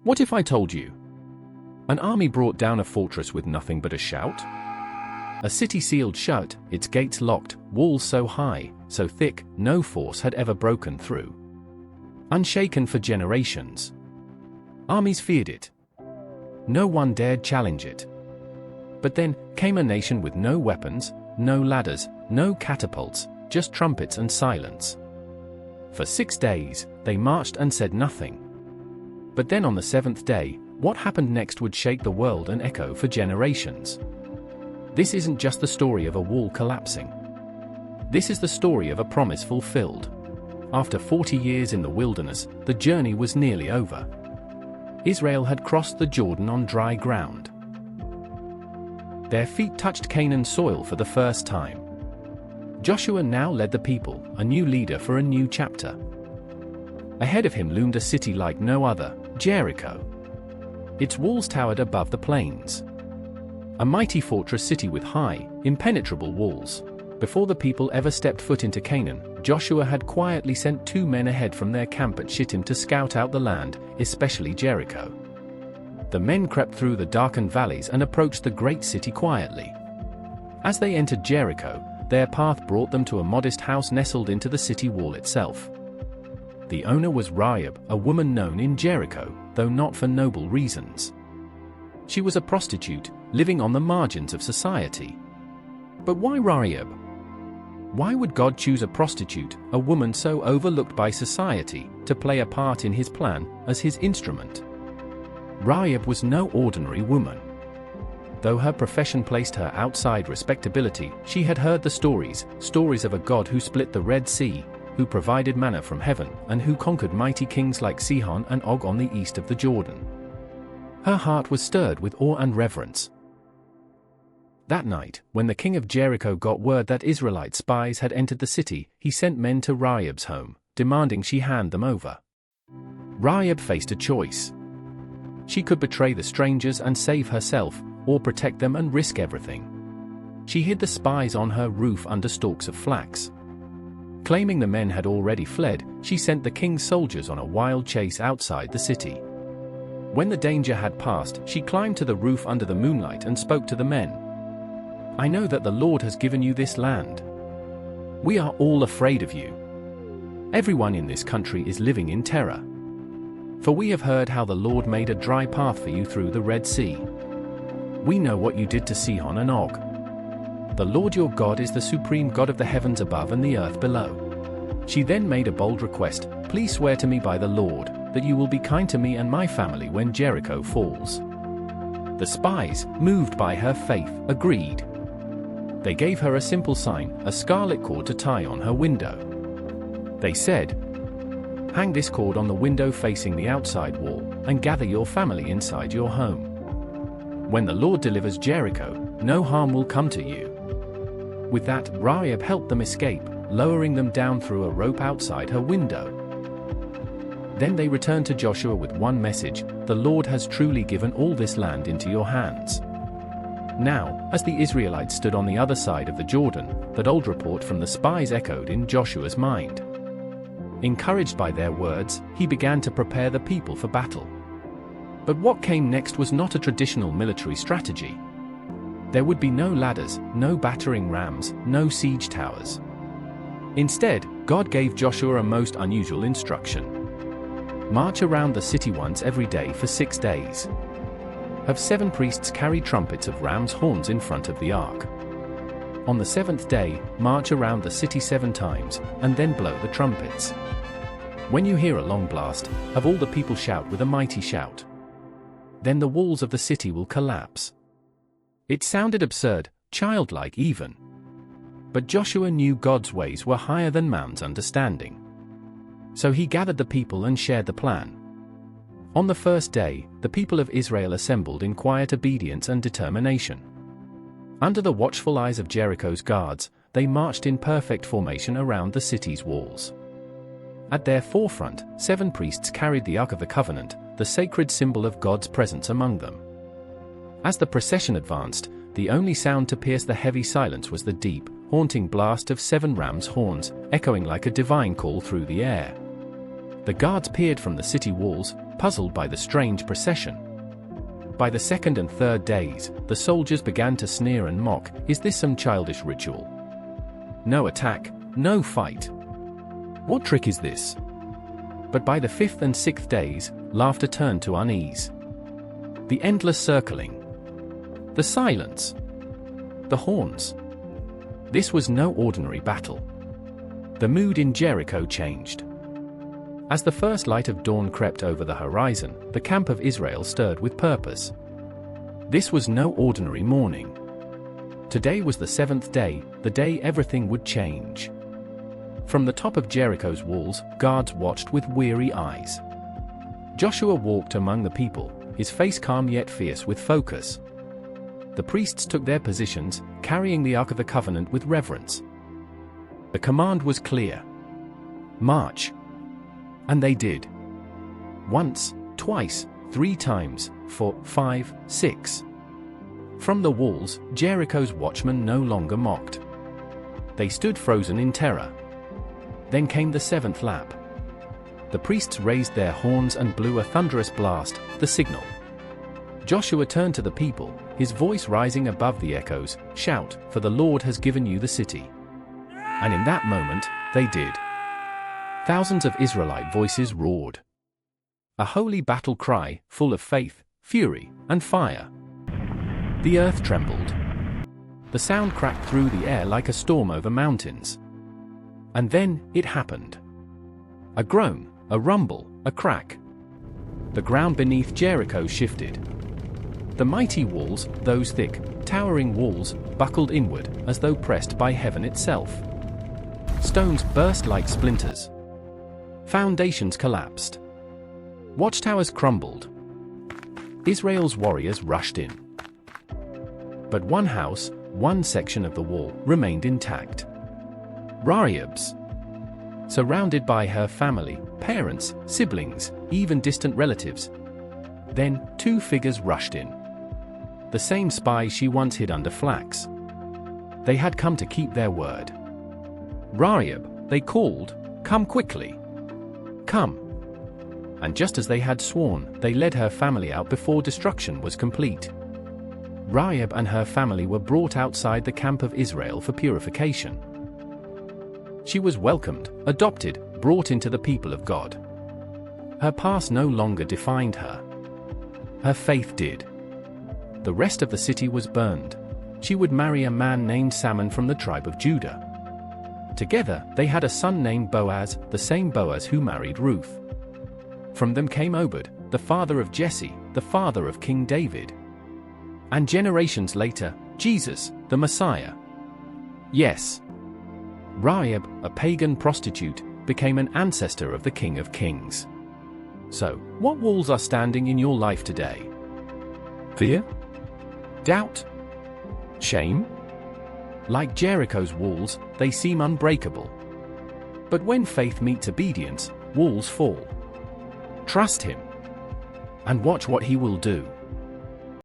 What if I told you? An army brought down a fortress with nothing but a shout? A city sealed shut, its gates locked, walls so high, so thick, no force had ever broken through. Unshaken for generations. Armies feared it. No one dared challenge it. But then came a nation with no weapons, no ladders, no catapults, just trumpets and silence. For 6 days, they marched and said nothing. But then on the 7th day, what happened next would shake the world and echo for generations. This isn't just the story of a wall collapsing. This is the story of a promise fulfilled. After 40 years in the wilderness, the journey was nearly over. Israel had crossed the Jordan on dry ground. Their feet touched Canaan soil for the first time. Joshua now led the people, a new leader for a new chapter. Ahead of him loomed a city like no other, Jericho. Its walls towered above the plains. A mighty fortress city with high, impenetrable walls. Before the people ever stepped foot into Canaan, Joshua had quietly sent 2 men ahead from their camp at Shittim to scout out the land, especially Jericho. The men crept through the darkened valleys and approached the great city quietly. As they entered Jericho, their path brought them to a modest house nestled into the city wall itself. The owner was Rahab, a woman known in Jericho, though not for noble reasons. She was a prostitute, living on the margins of society. But why Rahab? Why would God choose a prostitute, a woman so overlooked by society, to play a part in his plan, as his instrument? Rahab was no ordinary woman. Though her profession placed her outside respectability, she had heard the stories of a God who split the Red Sea, who provided manna from heaven, and who conquered mighty kings like Sihon and Og on the east of the Jordan. Her heart was stirred with awe and reverence. That night, when the king of Jericho got word that Israelite spies had entered the city, he sent men to Rahab's home, demanding she hand them over. Rahab faced a choice. She could betray the strangers and save herself, or protect them and risk everything. She hid the spies on her roof under stalks of flax. Claiming the men had already fled, she sent the king's soldiers on a wild chase outside the city. When the danger had passed, she climbed to the roof under the moonlight and spoke to the men. "I know that the Lord has given you this land. We are all afraid of you. Everyone in this country is living in terror. For we have heard how the Lord made a dry path for you through the Red Sea. We know what you did to Sihon and Og. The Lord your God is the supreme God of the heavens above and the earth below." She then made a bold request, "Please swear to me by the Lord, that you will be kind to me and my family when Jericho falls." The spies, moved by her faith, agreed. They gave her a simple sign, a scarlet cord to tie on her window. They said, "Hang this cord on the window facing the outside wall, and gather your family inside your home. When the Lord delivers Jericho, no harm will come to you." With that, Rahab helped them escape, lowering them down through a rope outside her window. Then they returned to Joshua with one message: "The Lord has truly given all this land into your hands." Now, as the Israelites stood on the other side of the Jordan, that old report from the spies echoed in Joshua's mind. Encouraged by their words, he began to prepare the people for battle. But what came next was not a traditional military strategy. There would be no ladders, no battering rams, no siege towers. Instead, God gave Joshua a most unusual instruction. March around the city once every day for 6 days. Have 7 priests carry trumpets of ram's horns in front of the ark. On the 7th day, march around the city 7 times, and then blow the trumpets. When you hear a long blast, have all the people shout with a mighty shout. Then the walls of the city will collapse. It sounded absurd, childlike even. But Joshua knew God's ways were higher than man's understanding. So he gathered the people and shared the plan. On the first day, the people of Israel assembled in quiet obedience and determination. Under the watchful eyes of Jericho's guards, they marched in perfect formation around the city's walls. At their forefront, 7 priests carried the Ark of the Covenant, the sacred symbol of God's presence among them. As the procession advanced, the only sound to pierce the heavy silence was the deep, haunting blast of 7 rams' horns, echoing like a divine call through the air. The guards peered from the city walls, puzzled by the strange procession. By the second and third days, the soldiers began to sneer and mock. Is this some childish ritual? No attack, no fight. What trick is this? But by the fifth and sixth days, laughter turned to unease. The endless circling. The silence. The horns. This was no ordinary battle. The mood in Jericho changed. As the first light of dawn crept over the horizon, the camp of Israel stirred with purpose. This was no ordinary morning. Today was the seventh day, the day everything would change. From the top of Jericho's walls, guards watched with weary eyes. Joshua walked among the people, his face calm yet fierce with focus. The priests took their positions, carrying the Ark of the Covenant with reverence. The command was clear. March. And they did. Once, twice, 3 times, 4, 5, 6. From the walls, Jericho's watchmen no longer mocked. They stood frozen in terror. Then came the 7th lap. The priests raised their horns and blew a thunderous blast, the signal. Joshua turned to the people, his voice rising above the echoes. Shout, for the Lord has given you the city. And in that moment, they did. Thousands of Israelite voices roared. A holy battle cry, full of faith, fury, and fire. The earth trembled. The sound cracked through the air like a storm over mountains. And then, it happened. A groan, a rumble, a crack. The ground beneath Jericho shifted. The mighty walls, those thick, towering walls, buckled inward, as though pressed by heaven itself. Stones burst like splinters. Foundations collapsed. Watchtowers crumbled. Israel's warriors rushed in. But one house, one section of the wall, remained intact. Rahab's. Surrounded by her family, parents, siblings, even distant relatives. Then, 2 figures rushed in. The same spies she once hid under flax. They had come to keep their word. Rahab, they called, come quickly. Come. And just as they had sworn, they led her family out before destruction was complete. Rahab and her family were brought outside the camp of Israel for purification. She was welcomed, adopted, brought into the people of God. Her past no longer defined her. Her faith did. The rest of the city was burned. She would marry a man named Salmon from the tribe of Judah. Together, they had a son named Boaz, the same Boaz who married Ruth. From them came Obed, the father of Jesse, the father of King David. And generations later, Jesus, the Messiah. Yes. Rahab, a pagan prostitute, became an ancestor of the King of Kings. So, what walls are standing in your life today? Fear? Doubt? Shame? Like Jericho's walls, they seem unbreakable. But when faith meets obedience, walls fall. Trust him. And watch what he will do.